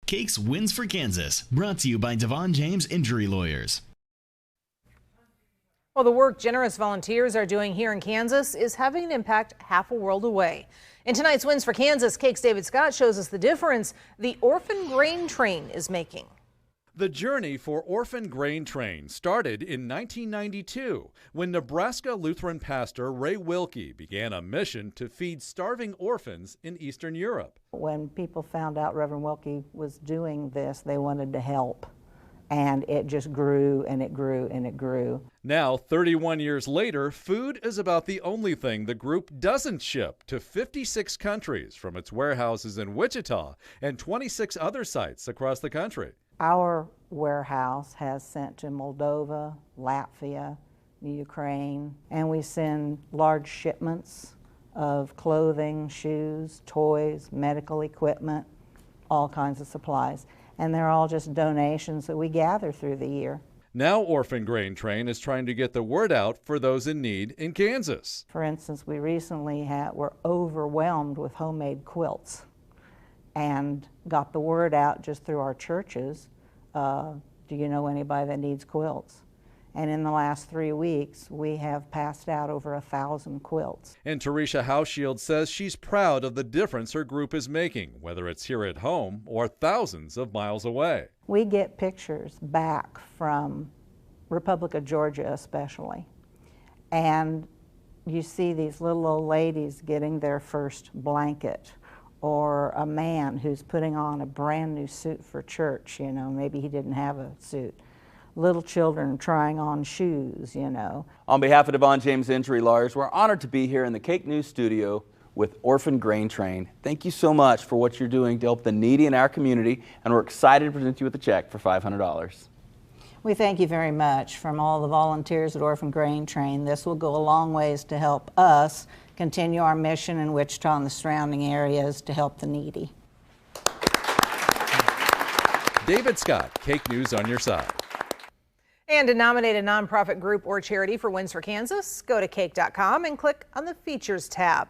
Cakes wins for Kansas, brought to you by DeVaughn James Injury Lawyers. Well, the work generous volunteers are doing here in Kansas is having an impact half a world away. In tonight's Wins for Kansas, Cake's David Scott shows us the difference the Orphan grain train is making. The journey for Orphan Grain Train started in 1992 when Nebraska Lutheran pastor Ray Wilkie began a mission to feed starving orphans in Eastern Europe. When people found out Reverend Wilkie was doing this, they wanted to help. And it just grew and it grew and it grew. Now, 31 years later, food is about the only thing the group doesn't ship to 56 countries from its warehouses in Wichita and 26 other sites across the country. Our warehouse has sent to Moldova, Latvia, Ukraine, and we send large shipments of clothing, shoes, toys, medical equipment, all kinds of supplies. And they're all just donations that we gather through the year. Now Orphan Grain Train is trying to get the word out for those in need in Kansas. For instance, we recently were overwhelmed with homemade quilts and got the word out just through our churches. Do you know anybody that needs quilts? And in the last 3 weeks, we have passed out over 1,000 quilts. And Teresa Hauschild says she's proud of the difference her group is making, whether it's here at home or thousands of miles away. We get pictures back from Republic of Georgia especially, and you see these little old ladies getting their first blanket, or a man who's putting on a brand new suit for church, you know, maybe he didn't have a suit. Little children trying on shoes, you know. On behalf of DeVaughn James Injury Lawyers, we're honored to be here in the Cake News studio with Orphan Grain Train. Thank you so much for what you're doing to help the needy in our community, and we're excited to present you with a check for $500. We thank you very much from all the volunteers at Orphan Grain Train. This will go a long ways to help us continue our mission in Wichita and the surrounding areas to help the needy. David Scott, Cake News on your side. And to nominate a nonprofit group or charity for Wins for Kansas, go to cake.com and click on the Features tab.